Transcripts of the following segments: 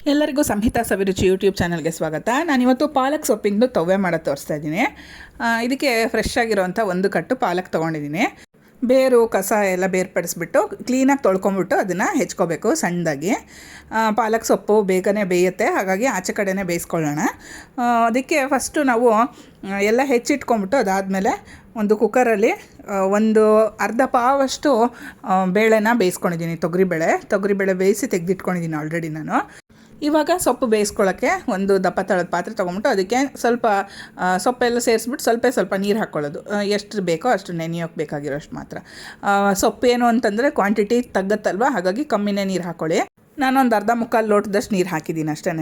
ಎಲ್ಲರಿಗೂ ಸಂಹಿತಾ ಸವಿರುಚಿ ಯೂಟ್ಯೂಬ್ ಚಾನಲ್ಗೆ ಸ್ವಾಗತ. ನಾನಿವತ್ತು ಪಾಲಕ್ ಸೊಪ್ಪಿಂದು ತವ್ವೆ ಮಾಡೋದು ತೋರಿಸ್ತಾ ಇದ್ದೀನಿ. ಇದಕ್ಕೆ ಫ್ರೆಶ್ ಆಗಿರೋವಂಥ ಒಂದು ಕಟ್ಟು ಪಾಲಕ್ ತೊಗೊಂಡಿದ್ದೀನಿ. ಬೇರು ಕಸ ಎಲ್ಲ ಬೇರ್ಪಡಿಸ್ಬಿಟ್ಟು ಕ್ಲೀನಾಗಿ ತೊಳ್ಕೊಂಬಿಟ್ಟು ಅದನ್ನು ಹೆಚ್ಕೋಬೇಕು ಸಣ್ಣದಾಗಿ. ಪಾಲಕ್ ಸೊಪ್ಪು ಬೇಗನೆ ಬೇಯುತ್ತೆ, ಹಾಗಾಗಿ ಆಚೆ ಕಡೆನೇ ಬೇಯಿಸ್ಕೊಳ್ಳೋಣ. ಅದಕ್ಕೆ ಫಸ್ಟು ನಾವು ಎಲ್ಲ ಹೆಚ್ಚಿಟ್ಕೊಂಬಿಟ್ಟು ಅದಾದಮೇಲೆ ಒಂದು ಕುಕ್ಕರಲ್ಲಿ ಒಂದು ಅರ್ಧ ಪಾವಷ್ಟು ಬೇಳೆನ ಬೇಯಿಸ್ಕೊಂಡಿದ್ದೀನಿ. ತೊಗರಿಬೇಳೆ ಬೇಯಿಸಿ ತೆಗೆದಿಟ್ಕೊಂಡಿದ್ದೀನಿ ಆಲ್ರೆಡಿ ನಾನು. ಇವಾಗ ಸೊಪ್ಪು ಬೇಯಿಸ್ಕೊಳ್ಳೋಕ್ಕೆ ಒಂದು ದಪ್ಪ ತಳದ ಪಾತ್ರೆ ತೊಗೊಂಬಿಟ್ಟು ಅದಕ್ಕೆ ಸ್ವಲ್ಪ ಸೊಪ್ಪೆಲ್ಲ ಸೇರಿಸ್ಬಿಟ್ಟು ಸ್ವಲ್ಪ ನೀರು ಹಾಕ್ಕೊಳ್ಳೋದು. ಎಷ್ಟು ಬೇಕೋ ಅಷ್ಟು ನೆನೆಯೋಕ್ಕೆ ಬೇಕಾಗಿರೋಷ್ಟು ಮಾತ್ರ. ಸೊಪ್ಪೇನು ಅಂತಂದರೆ ಕ್ವಾಂಟಿಟಿ ತಗ್ಗತ್ತಲ್ವ, ಹಾಗಾಗಿ ಕಮ್ಮಿನೇ ನೀರು ಹಾಕ್ಕೊಳ್ಳಿ. ನಾನೊಂದು ಅರ್ಧ ಮುಕ್ಕಾಲು ಲೋಟದಷ್ಟು ನೀರು ಹಾಕಿದ್ದೀನಿ ಅಷ್ಟೇ.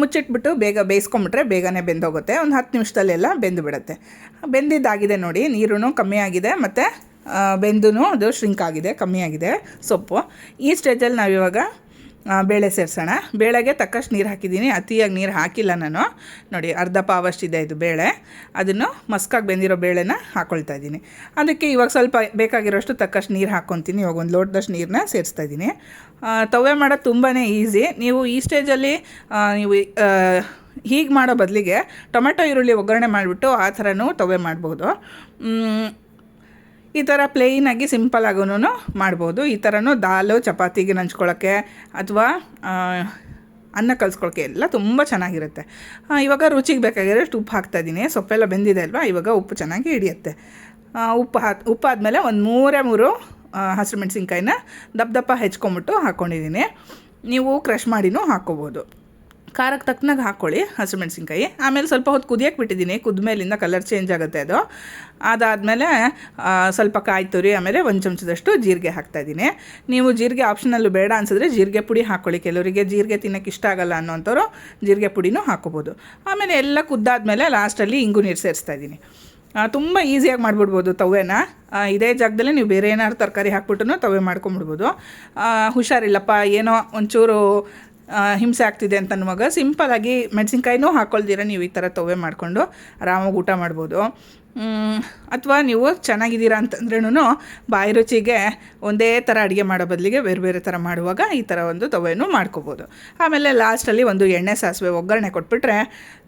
ಮುಚ್ಚಿಟ್ಬಿಟ್ಟು ಬೇಗ ಬೇಯಿಸ್ಕೊಂಬಿಟ್ರೆ ಬೇಗನೆ ಬೆಂದೋಗುತ್ತೆ. ಒಂದು 10 ನಿಮಿಷದಲ್ಲೆಲ್ಲ ಬೆಂದು ಬಿಡುತ್ತೆ. ಬೆಂದಿದ್ದಾಗಿದೆ ನೋಡಿ, ನೀರು ಕಮ್ಮಿ ಆಗಿದೆ ಮತ್ತು ಬೆಂದೂ ಅದು ಶ್ರಿಂಕ್ ಆಗಿದೆ, ಕಮ್ಮಿ ಆಗಿದೆ ಸೊಪ್ಪು. ಈ ಸ್ಟೇಜಲ್ಲಿ ನಾವಿವಾಗ ಬೇಳೆ ಸೇರಿಸೋಣ. ಬೇಳೆಗೆ ತಕ್ಕಷ್ಟು ನೀರು ಹಾಕಿದ್ದೀನಿ, ಅತಿಯಾಗಿ ನೀರು ಹಾಕಿಲ್ಲ ನಾನು. ನೋಡಿ, ಅರ್ಧ ಪಾವಷ್ಟಿದೆ ಇದು ಬೇಳೆ. ಅದನ್ನು ಮಸ್ಕಾಗಿ ಬೆಂದಿರೋ ಬೇಳೆನ ಹಾಕ್ಕೊಳ್ತಾ ಇದ್ದೀನಿ. ಅದಕ್ಕೆ ಇವಾಗ ಸ್ವಲ್ಪ ಬೇಕಾಗಿರೋಷ್ಟು ತಕ್ಕಷ್ಟು ನೀರು ಹಾಕ್ಕೊತೀನಿ. ಇವಾಗ ಒಂದು ಲೋಟದಷ್ಟು ನೀರನ್ನ ಸೇರಿಸ್ತಾ ಇದ್ದೀನಿ. ತವ್ವೆ ಮಾಡೋದು ತುಂಬಾ ಈಸಿ. ನೀವು ಈ ಸ್ಟೇಜಲ್ಲಿ ನೀವು ಹೀಗೆ ಮಾಡೋ ಬದಲಿಗೆ ಟೊಮೆಟೊ ಈರುಳ್ಳಿ ಒಗ್ಗರಣೆ ಮಾಡಿಬಿಟ್ಟು ಆ ಥರನೂ ತವ್ವೆ ಮಾಡ್ಬೋದು. ಈ ಥರ ಪ್ಲೇಯ್ನಾಗಿ ಸಿಂಪಲ್ಲಾಗೂ ಮಾಡ್ಬೋದು. ಈ ಥರನೂ ದಾಲು ಚಪಾತಿಗೆ ನಂಚ್ಕೊಳ್ಳೋಕ್ಕೆ ಅಥವಾ ಅನ್ನ ಕಲಿಸ್ಕೊಳ್ಳೋಕ್ಕೆ ಎಲ್ಲ ತುಂಬ ಚೆನ್ನಾಗಿರುತ್ತೆ. ಇವಾಗ ರುಚಿಗೆ ಬೇಕಾಗಿರೋಷ್ಟು ಉಪ್ಪು ಹಾಕ್ತಾಯಿದ್ದೀನಿ. ಸೊಪ್ಪೆಲ್ಲ ಬೆಂದಿದೆ ಅಲ್ವಾ, ಇವಾಗ ಉಪ್ಪು ಚೆನ್ನಾಗಿ ಹಿಡಿಯುತ್ತೆ. ಉಪ್ಪು ಆದಮೇಲೆ ಒಂದು 3 ಹಸಿರು ಮೆಣಸಿನ್ಕಾಯಿನ ದಪ್ಪ ಹೆಚ್ಕೊಂಬಿಟ್ಟು ಹಾಕ್ಕೊಂಡಿದ್ದೀನಿ. ನೀವು ಕ್ರಷ್ ಮಾಡಿನೂ ಹಾಕ್ಕೋಬೋದು. ಖಾರಕ್ಕೆ ತಕ್ಕನಾಗ ಹಾಕ್ಕೊಳ್ಳಿ ಹಸಿರು ಮೆಣಸಿನ್ಕಾಯಿ. ಆಮೇಲೆ ಸ್ವಲ್ಪ ಹೊತ್ತು ಕುದಿಯೋಕ್ಕೆ ಬಿಟ್ಟಿದ್ದೀನಿ. ಕುದ್ಮೇಲಿಂದ ಕಲರ್ ಚೇಂಜ್ ಆಗುತ್ತೆ ಅದು. ಅದಾದಮೇಲೆ ಸ್ವಲ್ಪ ಕಾಯಿ ತುರಿ, ಆಮೇಲೆ 1 ಚಮಚದಷ್ಟು ಜೀರಿಗೆ ಹಾಕ್ತಾಯಿದ್ದೀನಿ. ನೀವು ಜೀರಿಗೆ ಆಪ್ಷನಲ್ಲು ಬೇಡ ಅನಿಸಿದ್ರೆ ಜೀರಿಗೆ ಪುಡಿ ಹಾಕ್ಕೊಳ್ಳಿ. ಕೆಲವರಿಗೆ ಜೀರಿಗೆ ತಿನ್ನೋಕ್ಕೆ ಇಷ್ಟ ಆಗಲ್ಲ ಅನ್ನೋಂಥವ್ರು ಜೀರಿಗೆ ಪುಡಿನೂ ಹಾಕ್ಕೋಬೋದು. ಆಮೇಲೆ ಎಲ್ಲ ಕುದ್ದಾದಮೇಲೆ ಲಾಸ್ಟಲ್ಲಿ ಇಂಗು ನೀರು ಸೇರಿಸ್ತಾ ಇದ್ದೀನಿ. ತುಂಬ ಈಸಿಯಾಗಿ ಮಾಡಿಬಿಡ್ಬೋದು ತವ್ವೆನ. ಇದೇ ಜಾಗದಲ್ಲಿ ನೀವು ಬೇರೆ ಏನಾದ್ರು ತರಕಾರಿ ಹಾಕ್ಬಿಟ್ಟು ತವ್ವೆ ಮಾಡ್ಕೊಂಬಿಡ್ಬೋದು. ಹುಷಾರಿಲ್ಲಪ್ಪ, ಏನೋ ಒಂಚೂರು ಹಿಂಸೆ ಆಗ್ತಿದೆ ಅಂತ ಅನ್ನುವಾಗ ಸಿಂಪಲಾಗಿ ಮೆಣಸಿನ್ಕಾಯಿನೂ ಹಾಕ್ಕೊಳ್ದಿರ ನೀವು ಈ ಥರ ತವ್ವೆ ಮಾಡಿಕೊಂಡು ಆರಾಮಾಗಿ ಊಟ ಮಾಡ್ಬೋದು. ಅಥವಾ ನೀವು ಚೆನ್ನಾಗಿದ್ದೀರಾ ಅಂತಂದ್ರೂ ಬಾಯಿ ರುಚಿಗೆ ಒಂದೇ ಥರ ಅಡುಗೆ ಮಾಡೋ ಬದಲಿಗೆ ಬೇರೆ ಥರ ಮಾಡುವಾಗ ಈ ಥರ ಒಂದು ತವ್ವೆನೂ ಮಾಡ್ಕೋಬೋದು. ಆಮೇಲೆ ಲಾಸ್ಟಲ್ಲಿ ಒಂದು ಎಣ್ಣೆ ಸಾಸಿವೆ ಒಗ್ಗರಣೆ ಕೊಟ್ಬಿಟ್ರೆ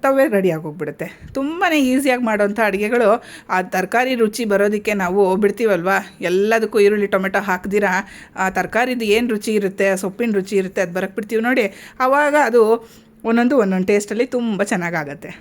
ತವ್ವೆ ರೆಡಿ ಆಗೋಗ್ಬಿಡುತ್ತೆ. ತುಂಬಾ ಈಸಿಯಾಗಿ ಮಾಡೋವಂಥ ಅಡುಗೆಗಳು. ಆ ತರಕಾರಿ ರುಚಿ ಬರೋದಕ್ಕೆ ನಾವು ಬಿಡ್ತೀವಲ್ವ, ಎಲ್ಲದಕ್ಕೂ ಈರುಳ್ಳಿ ಟೊಮೆಟೊ ಹಾಕ್ದಿರಾ ಆ ತರಕಾರಿದು ಏನು ರುಚಿ ಇರುತ್ತೆ, ಸೊಪ್ಪಿನ ರುಚಿ ಇರುತ್ತೆ, ಅದು ಬರೋಕ್ಕೆ ಬಿಡ್ತೀವಿ ನೋಡಿ. ಆವಾಗ ಅದು ಒಂದೊಂದು ಟೇಸ್ಟಲ್ಲಿ ತುಂಬ ಚೆನ್ನಾಗಾಗತ್ತೆ.